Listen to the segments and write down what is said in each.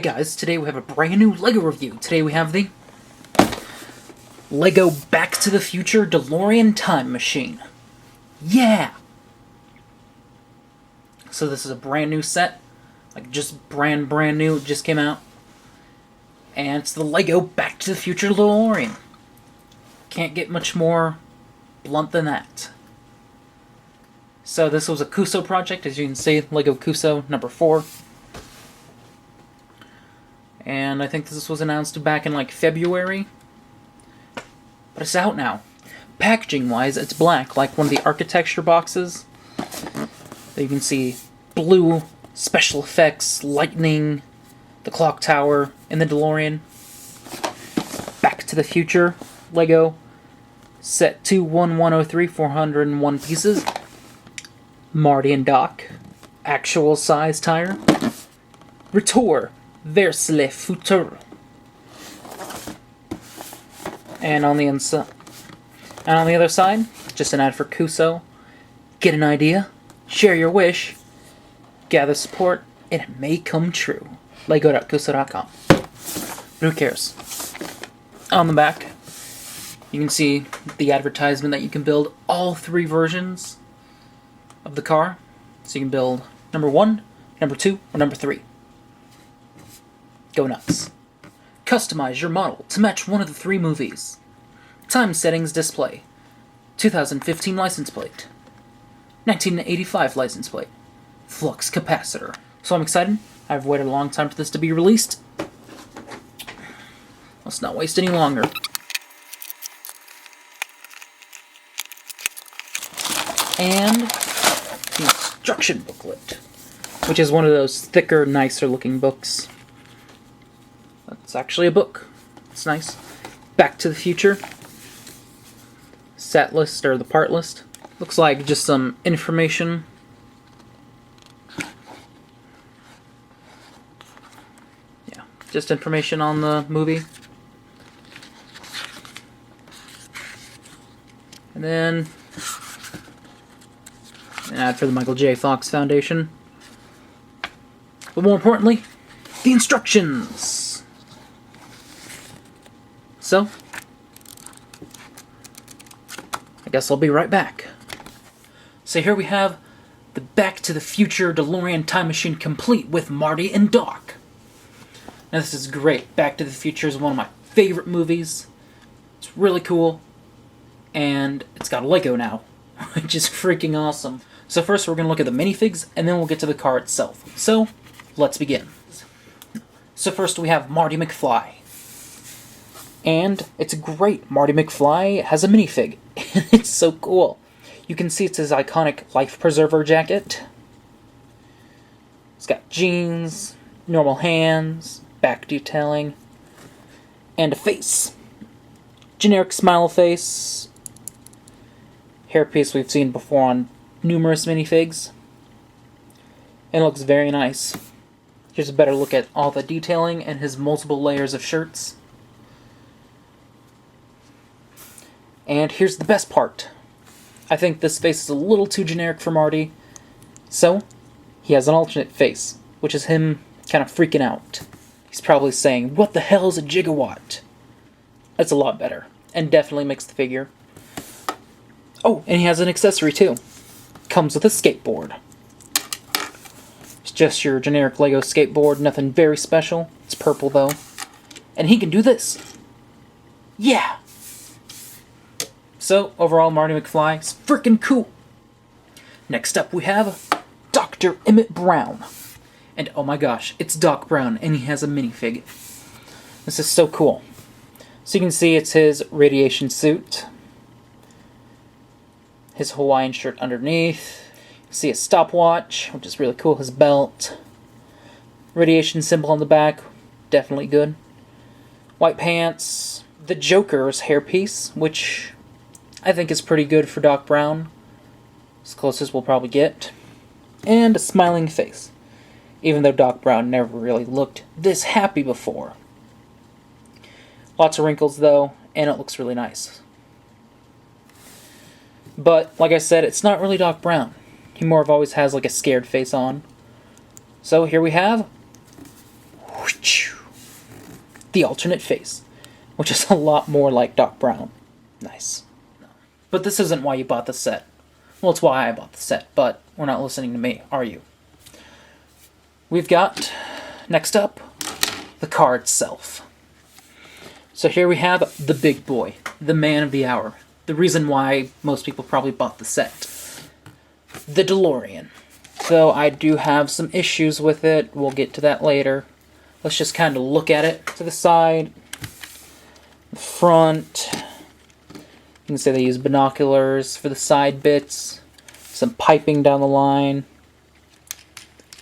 guys, today we have a brand new LEGO review. Today we have the LEGO Back to the Future DeLorean Time Machine. Yeah! So this is a brand new set. Like just brand new, it just came out. And it's the LEGO Back to the Future DeLorean. Can't get much more blunt than that. So this was a Cuso project, as you can see, LEGO Cuso number 4. And I think this was announced back in like February. But it's out now. Packaging-wise, it's black, like one of the architecture boxes. You can see blue, special effects, lightning, the clock tower, and the DeLorean. Back to the Future, LEGO. Set 21103, 401 pieces. Marty and Doc. Actual size tire. Retour. Vers le futur. And on the inside, and on the other side, just an ad for Cuso. Get an idea, share your wish, gather support, and it may come true. Lego.cuso.com. Who cares? On the back, you can see the advertisement that you can build all 3 versions of the car. So you can build number 1, number 2, or number 3. Go nuts. Customize your model to match one of the 3 movies. Time settings display. 2015 license plate. 1985 license plate. Flux capacitor. So I'm excited. I've waited a long time for this to be released. Let's not waste any longer. And the instruction booklet, which is one of those thicker, nicer looking books. It's actually a book. It's nice. Back to the Future. Set list, or the part list. Looks like just some information. Yeah, just information on the movie. And then an ad for the Michael J. Fox Foundation. But more importantly, the instructions. So, I guess I'll be right back. So here we have the Back to the Future DeLorean Time Machine complete with Marty and Doc. Now this is great. Back to the Future is one of my favorite movies. It's really cool. And it's got a LEGO now, which is freaking awesome. So first we're going to look at the minifigs, and then we'll get to the car itself. So, let's begin. So first we have Marty McFly. And it's great. Marty McFly has a minifig. It's so cool. You can see it's his iconic life preserver jacket. It's got jeans, normal hands, back detailing, and a face. Generic smile face. Hairpiece we've seen before on numerous minifigs. And it looks very nice. Here's a better look at all the detailing and his multiple layers of shirts. And here's the best part. I think this face is a little too generic for Marty. So, he has an alternate face, which is him kind of freaking out. He's probably saying, "What the hell is a gigawatt?" That's a lot better, and definitely makes the figure. Oh, and he has an accessory too. Comes with a skateboard. It's just your generic LEGO skateboard, nothing very special. It's purple though. And he can do this. Yeah! So, overall, Marty McFly is freaking cool. Next up, we have Dr. Emmett Brown. And oh my gosh, it's Doc Brown, and he has a minifig. This is so cool. So you can see it's his radiation suit. His Hawaiian shirt underneath. You can see a stopwatch, which is really cool. His belt. Radiation symbol on the back. Definitely good. White pants. The Joker's hairpiece, which I think is pretty good for Doc Brown. As close as we'll probably get. And a smiling face. Even though Doc Brown never really looked this happy before. Lots of wrinkles though, and it looks really nice. But, like I said, it's not really Doc Brown. He more of always has like a scared face on. So here we have the alternate face, which is a lot more like Doc Brown. Nice. But this isn't why you bought the set. Well, it's why I bought the set, but we're not listening to me, are you? We've got, next up, the car itself. So here we have the big boy, the man of the hour. The reason why most people probably bought the set. The DeLorean. Though I do have some issues with it, we'll get to that later. Let's just kind of look at it to the side, the front. You can say they use binoculars for the side bits, some piping down the line,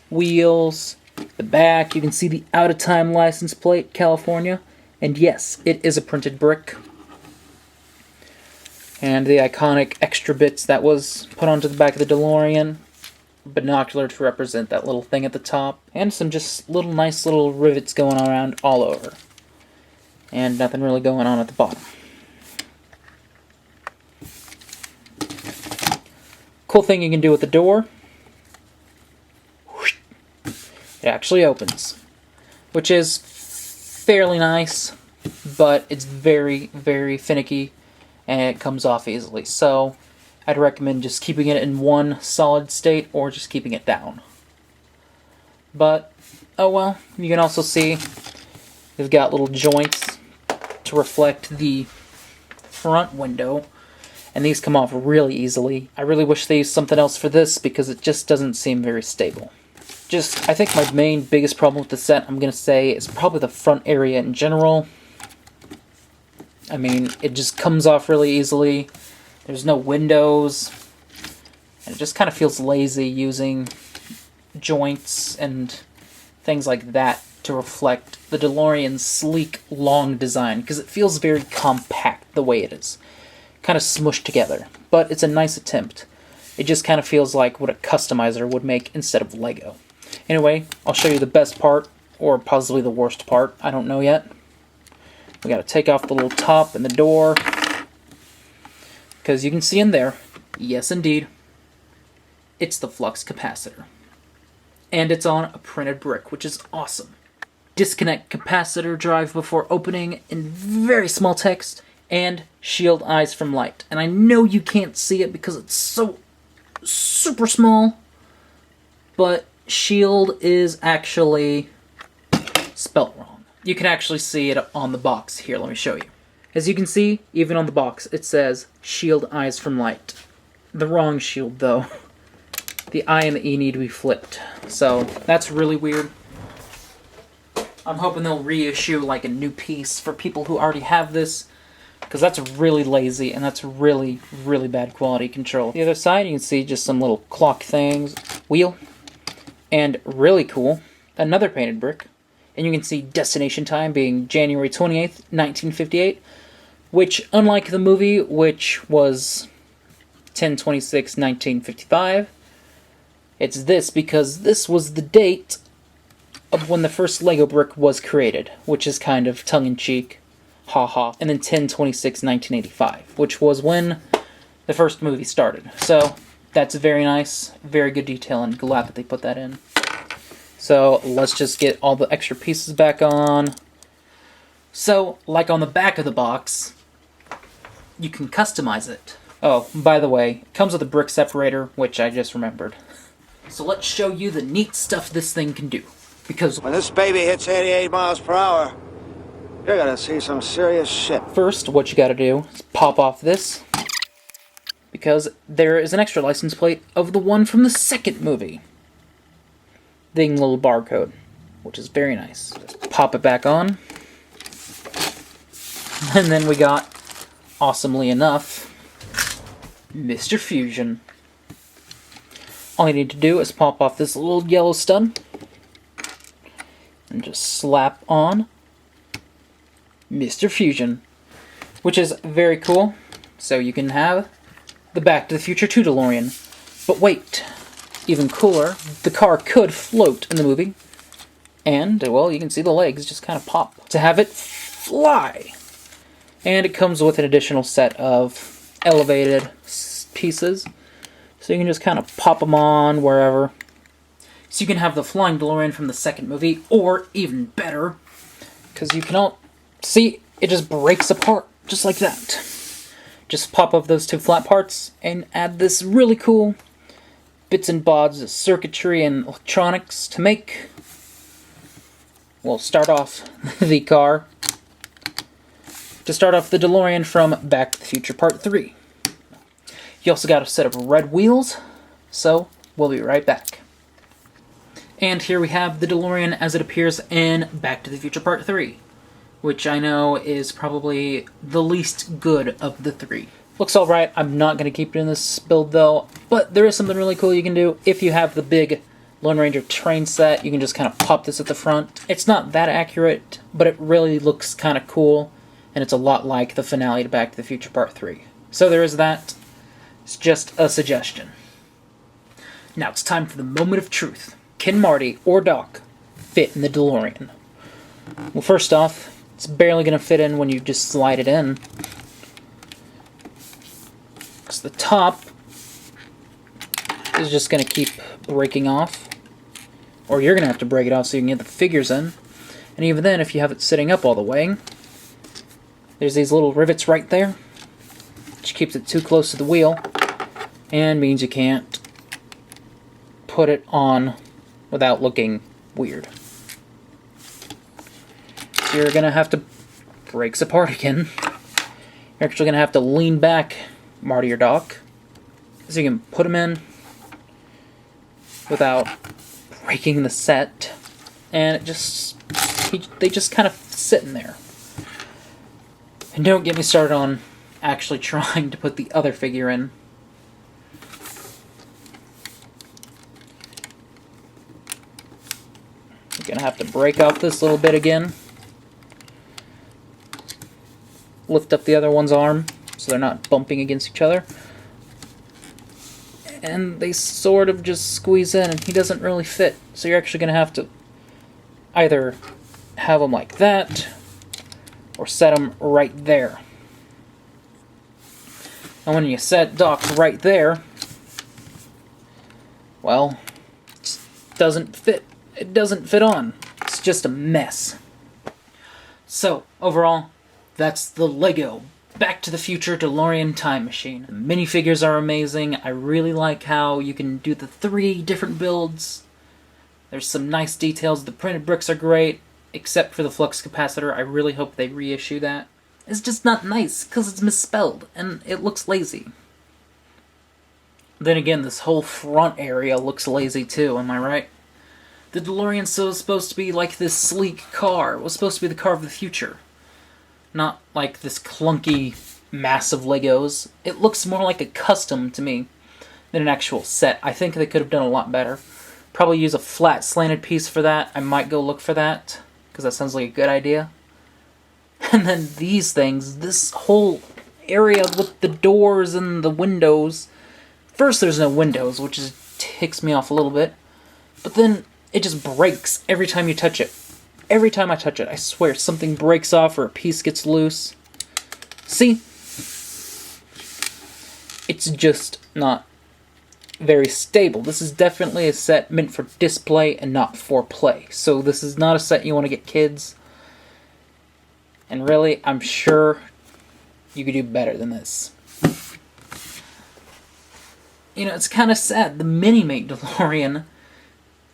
wheels, the back. You can see the out-of-time license plate, California. And yes, it is a printed brick. And the iconic extra bits that was put onto the back of the DeLorean. Binocular to represent that little thing at the top. And some just little nice little rivets going around all over. And nothing really going on at the bottom. Cool thing you can do with the door. It actually opens. Which is fairly nice, but it's very, very finicky. And it comes off easily. So I'd recommend just keeping it in one solid state or just keeping it down. But, oh well, you can also see they've got little joints to reflect the front window. And these come off really easily. I really wish they used something else for this because it just doesn't seem very stable. I think my main biggest problem with the set, I'm going to say, is probably the front area in general. I mean, it just comes off really easily. There's no windows. And it just kind of feels lazy using joints and things like that to reflect the DeLorean's sleek, long design. Because it feels very compact the way it is. Kind of smushed together. But it's a nice attempt. It just kind of feels like what a customizer would make instead of Lego. Anyway, I'll show you the best part, or possibly the worst part. I don't know yet. We gotta take off the little top and the door. Because you can see in there, yes indeed, it's the flux capacitor. And it's on a printed brick, which is awesome. Disconnect capacitor drive before opening in very small text, and shield eyes from light. And I know you can't see it because it's so super small, but shield is actually spelt wrong. You can actually see it on the box. Here, let me show you. As you can see, even on the box, it says shield eyes from light. The wrong shield, though. The I and the E need to be flipped. So, that's really weird. I'm hoping they'll reissue like a new piece for people who already have this, because that's really lazy and that's really, really bad quality control. The other side, you can see just some little clock things, wheel, and really cool, another painted brick. And you can see destination time being January 28th, 1958, which, unlike the movie, which was 10/26/1955, it's this because this was the date of when the first Lego brick was created, which is kind of tongue-in-cheek, ha-ha. And then 10/26/1985, which was when the first movie started. So that's very nice, very good detail, and glad that they put that in. So let's just get all the extra pieces back on. So, like on the back of the box, you can customize it. Oh, by the way, it comes with a brick separator, which I just remembered. So let's show you the neat stuff this thing can do. Because when this baby hits 88 miles per hour, you're gonna see some serious shit. First, what you gotta do is pop off this, because there is an extra license plate of the one from the second movie. Ding little barcode, which is very nice. Just pop it back on. And then we got, awesomely enough, Mr. Fusion. All you need to do is pop off this little yellow stud and just slap on Mr. Fusion, which is very cool. So you can have the Back to the Future 2 DeLorean. But wait, even cooler, the car could float in the movie. And, well, you can see the legs just kind of pop. To have it fly! And it comes with an additional set of elevated pieces. So you can just kind of pop them on wherever. So you can have the flying DeLorean from the second movie, or even better, Because you can all see it just breaks apart just like that. Just pop up those two flat parts and add this really cool bits and bobs of circuitry and electronics to make. We'll start off the car. To start off the DeLorean from Back to the Future Part 3. You also got a set of red wheels, so we'll be right back. And here we have the DeLorean as it appears in Back to the Future Part 3, which I know is probably the least good of the three. Looks alright. I'm not going to keep it in this build though, but there is something really cool you can do. If you have the big Lone Ranger train set, you can just kind of pop this at the front. It's not that accurate, but it really looks kind of cool. And it's a lot like the finale to Back to the Future Part 3. So there is that. It's just a suggestion. Now it's time for the moment of truth. Can Marty or Doc fit in the DeLorean? Well, first off, it's barely going to fit in when you just slide it in. Because the top is just going to keep breaking off. Or you're going to have to break it off so you can get the figures in. And even then, if you have it sitting up all the way, there's these little rivets right there, which keeps it too close to the wheel, and means you can't put it on without looking weird. So you're going to have to break apart again. You're actually going to have to lean back, Marty or Doc, so you can put them in without breaking the set, and they just kind of sit in there. And don't get me started on actually trying to put the other figure in. You're going to have to break off this little bit again. Lift up the other one's arm so they're not bumping against each other. And they sort of just squeeze in, and he doesn't really fit. So you're actually going to have to either have them like that, or set them right there. And when you set Doc right there, well, it doesn't fit. It doesn't fit on. It's just a mess. So, overall, that's the Lego Back to the Future DeLorean Time Machine. The minifigures are amazing. I really like how you can do the 3 different builds. There's some nice details. The printed bricks are great. Except for the flux capacitor, I really hope they reissue that. It's just not nice, because it's misspelled, and it looks lazy. Then again, this whole front area looks lazy too, am I right? The DeLorean's supposed to be like this sleek car. It was supposed to be the car of the future. Not like this clunky, massive Legos. It looks more like a custom to me than an actual set. I think they could have done a lot better. Probably use a flat slanted piece for that. I might go look for that, because that sounds like a good idea. And then these things, this whole area with the doors and the windows. First there's no windows, which ticks me off a little bit. But then it just breaks every time you touch it. Every time I touch it, I swear, something breaks off or a piece gets loose. See? It's just not very stable. This is definitely a set meant for display and not for play. So this is not a set you want to get kids. And really, I'm sure you could do better than this. You know, it's kind of sad. The Mini-Mate DeLorean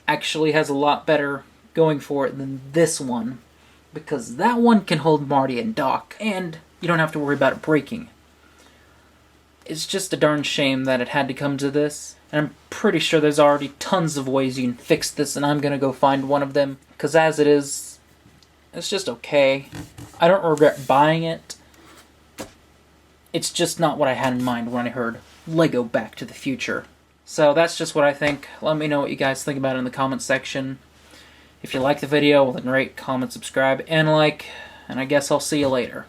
actually has a lot better going for it than this one. Because that one can hold Marty and Doc, and you don't have to worry about it breaking. It's just a darn shame that it had to come to this. And I'm pretty sure there's already tons of ways you can fix this, and I'm gonna go find one of them. Because as it is, it's just okay. I don't regret buying it. It's just not what I had in mind when I heard Lego Back to the Future. So that's just what I think. Let me know what you guys think about it in the comments section. If you like the video, well then rate, comment, subscribe, and like. And I guess I'll see you later.